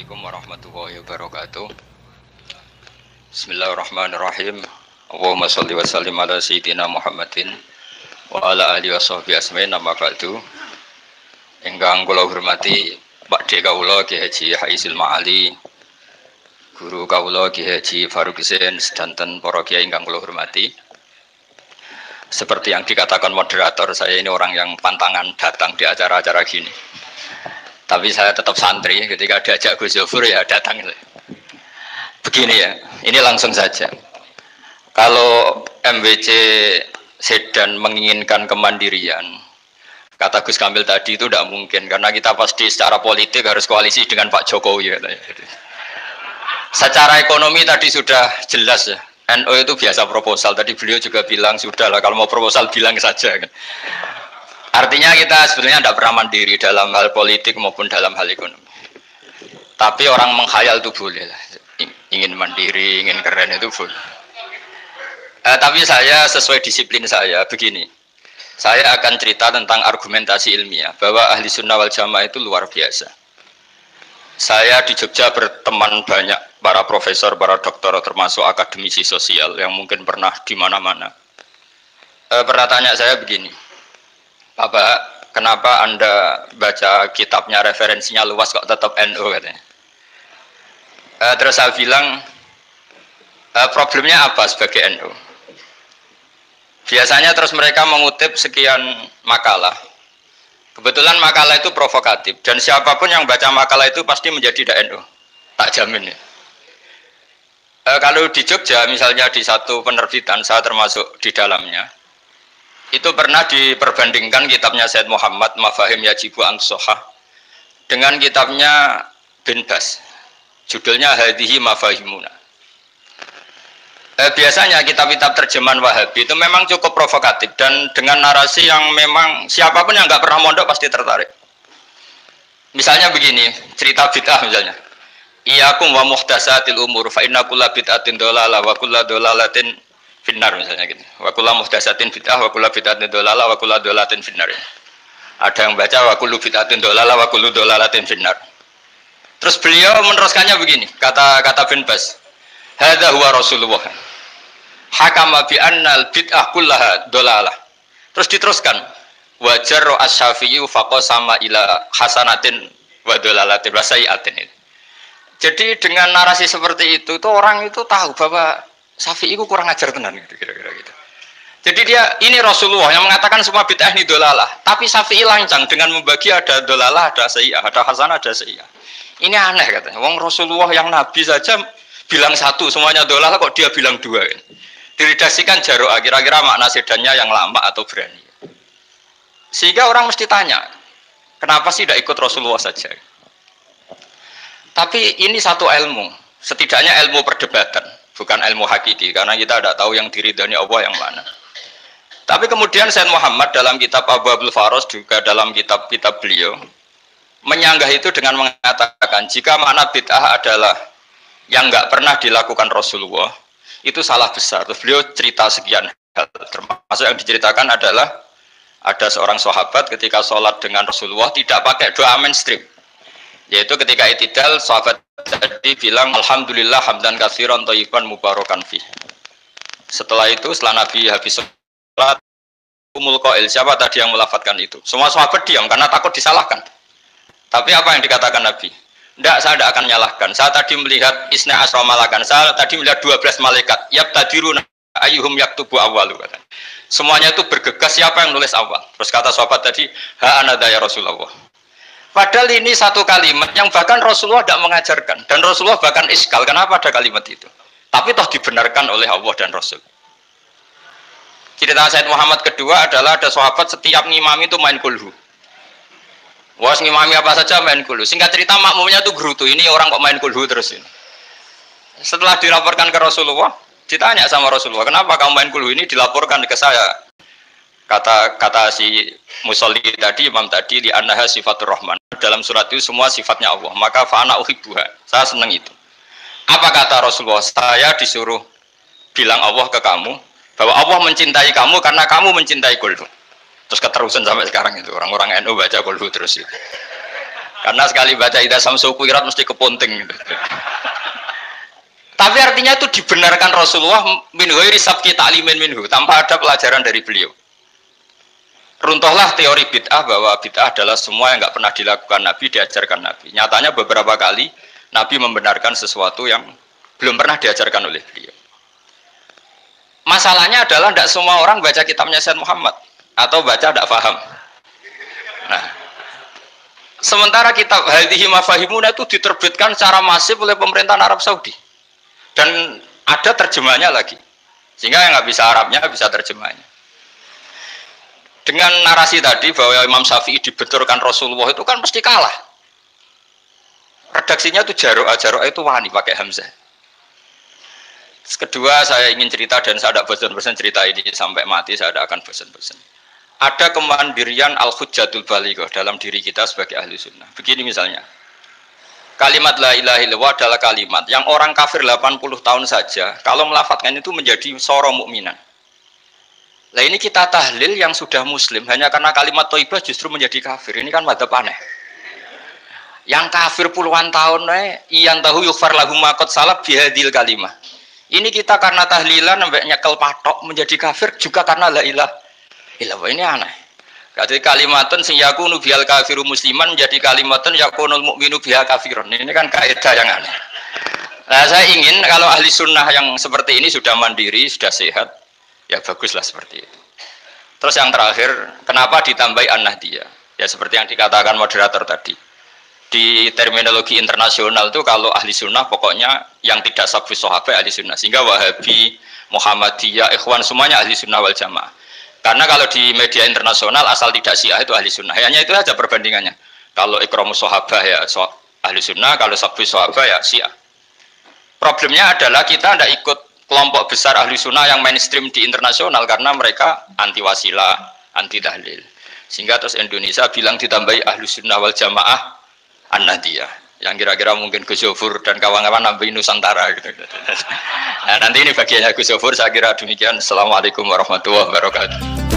Assalamualaikum warahmatullahi wabarakatuh. Bismillahirrahmanirrahim. Allahumma sholli wa sallim ala sayyidina Muhammadin wa ala alihi washabbihi ajmain. Amma ba'du. Ingkang kula hormati Pak D kawula Ki Haji Haisil Ma'ali, guru kawula Ki Haji Faruk Husain, sedanten para kiai ingkang kula hormati. Seperti yang dikatakan moderator, saya ini orang yang pantangan datang di acara-acara gini. Tapi saya tetap santri, ketika diajak Gus Zofur ya datang. Begini ya, ini langsung saja. Kalau MWC Sedan menginginkan kemandirian, kata Gus Kamil tadi itu tidak mungkin, karena kita pasti secara politik harus koalisi dengan Pak Jokowi. Secara ekonomi tadi sudah jelas ya, NU itu biasa proposal, tadi beliau juga bilang sudah lah, kalau mau proposal bilang saja. Artinya kita sebenarnya tidak pernah mandiri dalam hal politik maupun dalam hal ekonomi. Tapi orang menghayal itu boleh lah. Ingin mandiri, ingin keren itu boleh. Tapi saya sesuai disiplin saya begini. Saya akan cerita tentang argumentasi ilmiah bahwa ahli sunnah wal jamaah itu luar biasa. Saya di Jogja berteman banyak para profesor, para doktor, termasuk akademisi sosial yang mungkin pernah di mana-mana. Pernah tanya saya begini. Bapak, kenapa Anda baca kitabnya referensinya luas kok tetap NU katanya? Terus saya bilang, problemnya apa sebagai NU? Biasanya terus mereka mengutip sekian makalah. Kebetulan makalah itu provokatif, dan siapapun yang baca makalah itu pasti menjadi tidak NU. Tak jamin ya. Kalau di Jogja, misalnya di satu penerbitan, saya termasuk di dalamnya, itu pernah diperbandingkan kitabnya Said Muhammad Mafahim Yajibu An-Sohah dengan kitabnya Bin Bas, judulnya Hadihi Mafahimuna. Biasanya kitab-kitab terjemahan Wahabi itu memang cukup provokatif dan dengan narasi yang memang siapapun yang nggak pernah mondok pasti tertarik. Misalnya begini, cerita bid'ah misalnya, Iyakum wa muhdasatil umur fa inna kulla bid'atin dolalah wa kulla dolalatin finnar, misalnya gitu. Wa kullu muhdatsatin bid'ah wa kullu bid'atin dhalalah wa kullu dhalalatin finnar. Ada yang baca wa kullu bid'atin dhalalah wa kullu dhalalatin finnar. Terus beliau meneruskannya begini, kata Bin Bas. Hadza huwa Rasulullah. Hakama bi annal bid'ah kullaha dhalalah. Terus diteruskan. Wa jarra asy-Syafi'i faqasama ila hasanatin wa dhalalatin wa sayi'atin. Jadi dengan narasi seperti itu tuh orang itu tahu bahwa Syafi'i itu kurang ajar tenan gitu, kira-kira gitu. Jadi dia ini Rasulullah yang mengatakan semua bid'ah ini dolalah, tapi Syafi'i lancang dengan membagi ada dolalah, ada sayyah, ada hasanah, ada sayyah. Ini aneh katanya. Wong Rasulullah yang Nabi saja bilang satu, semuanya dolalah kok dia bilang dua. Diredaksikan jaro'ah, kira-kira makna sedannya yang lama atau berani. Sehingga orang mesti tanya, kenapa sih tidak ikut Rasulullah saja? Tapi ini satu ilmu, setidaknya ilmu perdebatan. Bukan ilmu hakiki, karena kita tidak tahu yang diridhani Allah yang mana. Tapi kemudian Sayyid Muhammad dalam kitab Abu Abdul Faros, juga dalam kitab-kitab beliau, menyanggah itu dengan mengatakan, jika makna bid'ah adalah yang nggak pernah dilakukan Rasulullah, itu salah besar. Terus beliau cerita sekian hal, termasuk yang diceritakan adalah, ada seorang sahabat ketika sholat dengan Rasulullah, tidak pakai doa mainstream. Yaitu ketika itidal, sahabat tadi bilang alhamdulillah hamdan katsiran thayyiban mubarakan fi. Setelah itu, setelah Nabi habis sholat, umul qail, siapa tadi yang melafadzkan itu? Semua sahabat diam karena takut disalahkan. Tapi apa yang dikatakan Nabi? Tidak, saya tidak akan menyalahkan. Saya tadi melihat isna asra malakan. Saya tadi melihat 12 malaikat. Yabtadiruna ayyuhum yaktubu awwalu. Semuanya itu bergegas siapa yang nulis awal. Terus kata sahabat tadi, ha anada ya Rasulullah. Padahal ini satu kalimat yang bahkan Rasulullah tidak mengajarkan. Dan Rasulullah bahkan iskal, kenapa ada kalimat itu? Tapi toh dibenarkan oleh Allah dan Rasul. Cerita Sayyid Muhammad kedua adalah ada sahabat setiap ngimami itu main kulhu. Wah, ngimami apa saja main kulhu. Singkat cerita makmumnya itu gerutu. Ini orang kok main kulhu terus ini. Setelah dilaporkan ke Rasulullah, ditanya sama Rasulullah, kenapa kamu main kulhu ini? Dilaporkan ke saya. Kata si musolli tadi, imam tadi, di annaha sifatur rahman. Dalam surat itu semua sifatnya Allah. Maka fa'ana uhibbuha. Saya senang itu. Apa kata Rasulullah? Saya disuruh bilang Allah ke kamu bahwa Allah mencintai kamu karena kamu mencintai kulhu. Terus keterusan sampai sekarang itu orang-orang NU baca kulhu terus itu. Karena sekali baca idza samsu kuwirat mesti keponting gitu. Tapi artinya itu dibenarkan Rasulullah min ghairi sabqi ta'limin minhu, tanpa ada pelajaran dari beliau. Runtuhlah teori bid'ah bahwa bid'ah adalah semua yang nggak pernah dilakukan Nabi, diajarkan Nabi. Nyatanya beberapa kali Nabi membenarkan sesuatu yang belum pernah diajarkan oleh beliau. Masalahnya adalah tidak semua orang baca kitabnya Sayyid Muhammad atau baca tidak paham. Nah, sementara kitab Hadhihi Mafahimuna itu diterbitkan secara masif oleh pemerintahan Arab Saudi dan ada terjemahnya lagi, sehingga yang nggak bisa Arabnya bisa terjemahnya. Dengan narasi tadi bahwa Imam Syafi'i dibenturkan Rasulullah itu kan mesti kalah. Redaksinya itu Jaro'a itu wani pakai hamzah. Kedua, saya ingin cerita dan saya tidak bosan-bosan cerita ini sampai mati, saya tidak akan bosan-bosan. Ada kemandirian al-hujjatul balighah dalam diri kita sebagai ahli sunnah. Begini misalnya, kalimat la ilaha illallah adalah kalimat yang orang kafir 80 tahun saja kalau melafadzkan itu menjadi soro mukminan. Nah ini kita tahlil yang sudah muslim hanya karena kalimat thayyibah justru menjadi kafir. Ini kan madzhab aneh. Yang kafir puluhan tahun iyan tahu yufar lahum ma qad salaf bihadil kalimah. Ini kita karena tahlilan sampai nyekel patok menjadi kafir juga karena la ilaha illallah. Ini aneh. Jadi kalimatun sing yakunu bihal kafiru musliman menjadi kalimatun yakunul mukminu biha kafirun. Ini kan kaidah yang aneh. Nah, saya ingin kalau ahli sunnah yang seperti ini sudah mandiri, sudah sehat, ya baguslah seperti itu. Terus yang terakhir, kenapa ditambahi an-nahdiyah? Ya seperti yang dikatakan moderator tadi. Di terminologi internasional itu kalau ahli sunnah pokoknya yang tidak sabus sahabat ahli sunnah, sehingga Wahabi, Muhammadiyah, Ikhwan semuanya ahli sunnah wal jamaah. Karena kalau di media internasional asal tidak Syiah itu ahli sunnah, hanya itu saja perbandingannya. Kalau ikramus sahabat ya ahli sunnah, kalau sabus sahabat ya Syiah. Problemnya adalah kita tidak ikut kelompok besar ahli sunnah yang mainstream di internasional karena mereka anti wasilah, anti tahlil. Sehingga terus Indonesia bilang ditambahi ahli sunnah wal jamaah an-nahdiyah, yang kira-kira mungkin Gus Zofur dan kawan-kawan nambahin Nusantara gitu. Nah, nanti ini bagiannya Gus Zofur, saya kira demikian. Assalamualaikum warahmatullahi wabarakatuh.